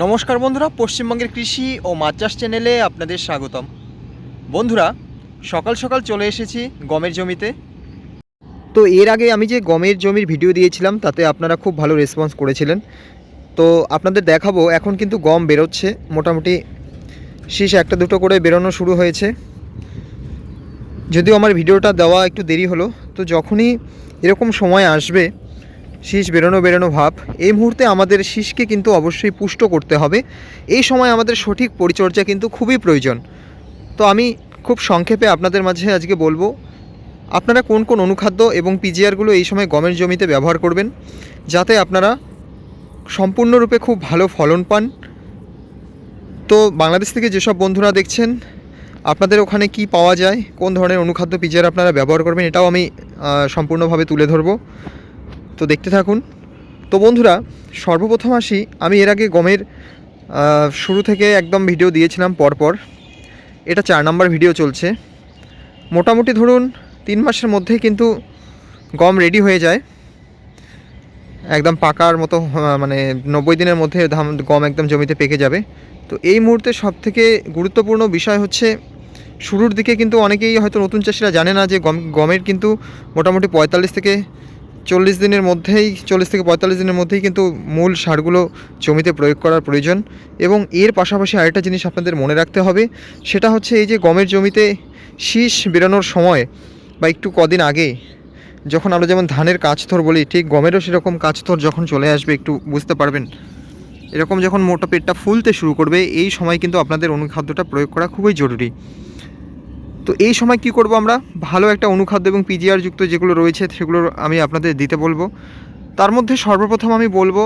নমস্কার বন্ধুরা, পশ্চিমবঙ্গের কৃষি ও মাছ চাষ চ্যানেলে আপনাদের স্বাগতম। বন্ধুরা, সকাল সকাল চলে এসেছি গমের জমিতে। তো এর আগে আমি যে গমের জমির ভিডিও দিয়েছিলাম তাতে আপনারা খুব ভালো রেসপন্স করেছিলেন। তো আপনাদের দেখাবো এখন কিন্তু গম বেরোচ্ছে, মোটামুটি শীষ একটা দুটো করে বেরোনো শুরু হয়েছে। যদিও আমার ভিডিওটা দেওয়া একটু দেরি হলো, তো যখনই এরকম সময় আসবে শীষ বেরোনো ভাব, এই মুহূর্তে আমাদের শীষকে কিন্তু অবশ্যই পুষ্ট করতে হবে। এই সময় আমাদের সঠিক পরিচর্যা কিন্তু খুবই প্রয়োজন। তো আমি খুব সংক্ষেপে আপনাদের মাঝে আজকে বলবো আপনারা কোন কোন অনুখাদ্য এবং পিজিআরগুলো এই সময় গমের জমিতে ব্যবহার করবেন, যাতে আপনারা সম্পূর্ণরূপে খুব ভালো ফলন পান। তো বাংলাদেশ থেকে যেসব বন্ধুরা দেখছেন, আপনাদের ওখানে কি পাওয়া যায়, কোন ধরনের অনুখাদ্য পিজিআর আপনারা ব্যবহার করবেন, এটাও আমি সম্পূর্ণভাবে তুলে ধরবো। তো দেখতে থাকুন। তো বন্ধুরা, সর্বপ্রথম আসি, আমি এর আগে গমের শুরু থেকে একদম ভিডিও দিয়েছিলাম পরপর। এটা 4 নম্বর ভিডিও চলছে। মোটামুটি ধরুন 3 মাসের মধ্যেই কিন্তু গম রেডি হয়ে যায়, একদম পাকার মতো, মানে 90 দিনের মধ্যে গম একদম জমিতে পেকে যাবে। তো এই মুহূর্তে সবথেকে গুরুত্বপূর্ণ বিষয় হচ্ছে, শুরুর দিকে কিন্তু অনেকেই হয়তো নতুন চাষিরা জানে না যে গমের কিন্তু মোটামুটি 45 থেকে 40 দিনের মধ্যেই, 40 থেকে 45 দিনের মধ্যেই কিন্তু মূল সারগুলো জমিতে প্রয়োগ করার প্রয়োজন। এবং এর পাশাপাশি আরেকটা জিনিস আপনাদের মনে রাখতে হবে, সেটা হচ্ছে এই যে গমের জমিতে শীষ বেরোনোর সময় বা একটু কদিন আগে, যখন আমরা যেমন ধানের কাছথর বলি, ঠিক গমেরও সেরকম কাছথর যখন চলে আসবে, একটু বুঝতে পারবেন, এরকম যখন মোটা পেটটা ফুলতে শুরু করবে, এই সময় কিন্তু আপনাদের অনুখাদ্যটা প্রয়োগ করা খুবই জরুরি। তো এই সময় কি করব, আমরা ভালো একটা অনুখাদ্য এবং পিজিআর যুক্ত যেগুলো রয়েছে সেগুলো আমি আপনাদের দিতে বলবো। তার মধ্যে সর্বপ্রথম আমি বলবো,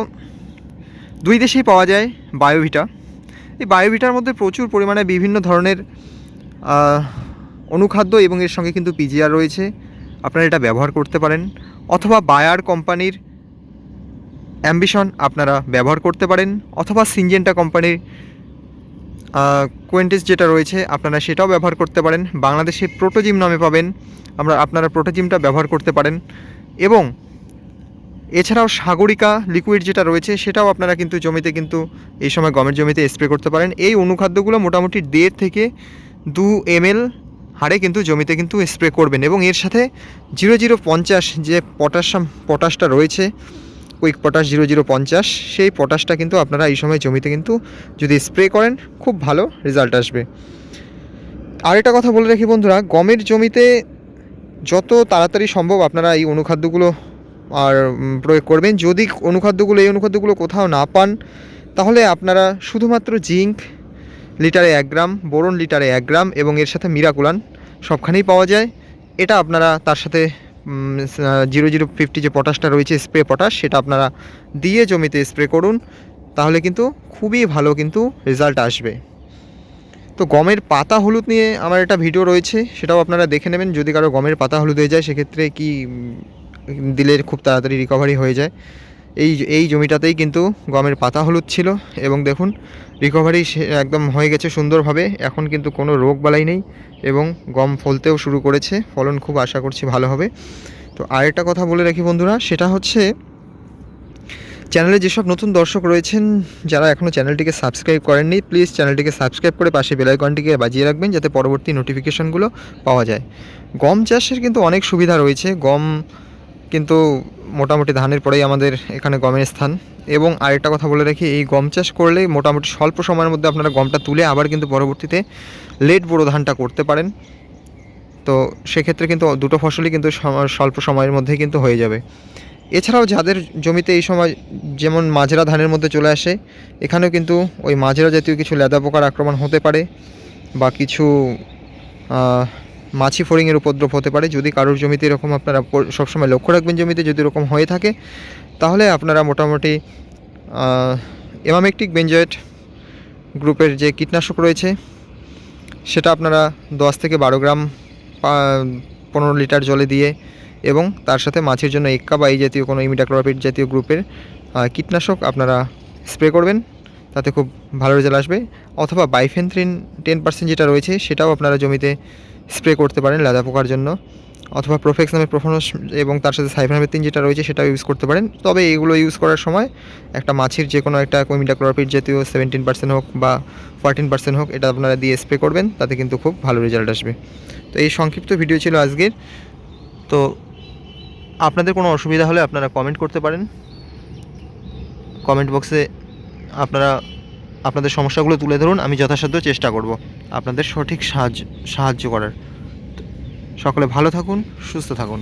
2 দেশেই পাওয়া যায় বায়োভিটা। এই বায়োভিটার মধ্যে প্রচুর পরিমাণে বিভিন্ন ধরনের অনুখাদ্য এবং এর সঙ্গে কিন্তু পিজিআর রয়েছে, আপনারা এটা ব্যবহার করতে পারেন। অথবা বায়ার কোম্পানির অ্যাম্বিশন আপনারা ব্যবহার করতে পারেন, অথবা সিনজেন্টা কোম্পানির কোয়েন্টিস যেটা রয়েছে আপনারা সেটাও ব্যবহার করতে পারেন। বাংলাদেশে প্রোটোজিম নামে পাবেন, আপনারা প্রোটোজিমটা ব্যবহার করতে পারেন। এবং এছাড়াও সাগরিকা লিকুইড যেটা রয়েছে সেটাও আপনারা কিন্তু জমিতে কিন্তু এই সময় গমের জমিতে স্প্রে করতে পারেন। এই অনুখাদ্যগুলো মোটামুটি 1.5 থেকে 2 ml হারে কিন্তু জমিতে কিন্তু স্প্রে করবেন। এবং এর সাথে 0050 যে পটাশটা রয়েছে, কুইক পটাশ 0050, সেই পটাশটা কিন্তু আপনারা এই সময় জমিতে কিন্তু যদি স্প্রে করেন খুব ভালো রেজাল্ট আসবে। আরেকটা কথা বলে রাখি বন্ধুরা, গমের জমিতে যত তাড়াতাড়ি সম্ভব আপনারা এই অনুখাদ্যগুলো আর প্রয়োগ করবেন। যদি এই অনুখাদ্যগুলো কোথাও না পান, তাহলে আপনারা শুধুমাত্র জিঙ্ক লিটারে 1 গ্রাম, বোরন লিটারে 1 গ্রাম এবং এর সাথে মিরাকুলান সবখানেই পাওয়া যায়, এটা আপনারা তার সাথে 0050 যে পটাশটা রয়েছে, স্প্রে পটাশ, সেটা আপনারা দিয়ে জমিতে স্প্রে করুন, তাহলে কিন্তু খুবই ভালো কিন্তু রেজাল্ট আসবে। তো গমের পাতা হলুদ নিয়ে আমার একটা ভিডিও রয়েছে, সেটাও আপনারা দেখে নেবেন। যদি কারো গমের পাতা হলুদ হয়ে যায়, সেক্ষেত্রে কি দিলে খুব তাড়াতাড়ি রিকভারি হয়ে যায়। এই জমিটাতেই কিন্তু গমের পাতা হলুদ ছিল এবং দেখুন রিকভারি একদম হয়ে গেছে সুন্দরভাবে। এখন কিন্তু কোনো রোগ বালাই নেই এবং গম ফলতেও শুরু করেছে, ফলন খুব আশা করছি ভালো হবে। তো আরেকটা কথা বলে রাখি বন্ধুরা, সেটা হচ্ছে চ্যানেলে যেসব নতুন দর্শক রয়েছেন, যারা এখনও চ্যানেলটিকে সাবস্ক্রাইব করেননি, প্লিজ চ্যানেলটিকে সাবস্ক্রাইব করে পাশে বেল আইকনটিকে বাজিয়ে রাখবেন, যাতে পরবর্তী নোটিফিকেশনগুলো পাওয়া যায়। গম চাষের কিন্তু অনেক সুবিধা রয়েছে। গম কিন্তু মোটামুটি ধানের পরেই আমাদের এখানে গমের স্থান। এবং আরেকটা কথা বলে রাখি, এই গম চাষ করলে মোটামুটি স্বল্প সময়ের মধ্যে আপনারা গমটা তুলে আবার কিন্তু পরবর্তীতে লেট বোরো ধানটা করতে পারেন। তো সেক্ষেত্রে কিন্তু দুটো ফসলই কিন্তু স্বল্প সময়ের মধ্যেই কিন্তু হয়ে যাবে। এছাড়াও যাদের জমিতে এই সময় যেমন মাজরা ধানের মধ্যে চলে আসে, এখানেও কিন্তু ওই মাজরা জাতীয় কিছু লেদা পোকার আক্রমণ হতে পারে বা কিছু মাছি ফড়িংয়ের উপদ্রব হতে পারে। যদি কারোর জমিতে এরকম আপনারা সবসময় লক্ষ্য রাখবেন, জমিতে যদি এরকম হয়ে থাকে, তাহলে আপনারা মোটামুটি এমামেকটিক বেঞ্জয়েট গ্রুপের যে কীটনাশক রয়েছে সেটা আপনারা 10 থেকে 12 গ্রাম 15 লিটার জলে দিয়ে, এবং তার সাথে মাছের জন্য এক্কা বা এই জাতীয় কোনো ইমিডাক্লোপিড জাতীয় গ্রুপের কীটনাশক আপনারা স্প্রে করবেন। তাতে খুব ভালো রেজাল্ট আসবে। অথবা বাইফেনথ্রিন 10% যেটা রয়েছে সেটাও আপনারা জমিতে স্প্রে করতে পারেন লেদা পোকার জন্য। অথবা প্রোফেক্স নামের প্রোফানস এবং তার সাথে সাইফারমেথ্রিন যেটা রয়েছে সেটাও ইউজ করতে পারেন। তবে এগুলো ইউজ করার সময় একটা মাছির যে কোনো একটা ইমিডাক্লোরপিড জাতীয় 17% হোক বা 14% হোক, এটা আপনারা দিয়ে স্প্রে করবেন, তাতে কিন্তু খুব ভালো রেজাল্ট আসবে। তো এই সংক্ষিপ্ত ভিডিও ছিল আজকের। তো আপনাদের কোনো অসুবিধা হলে আপনারা কমেন্ট করতে পারেন। কমেন্ট বক্সে আপনারা আপনাদের সমস্যাগুলো তুলে ধরুন, আমি যথাসাধ্য চেষ্টা করব আপনাদের সঠিক সাহায্য করার। সকলে ভালো থাকুন, সুস্থ থাকুন।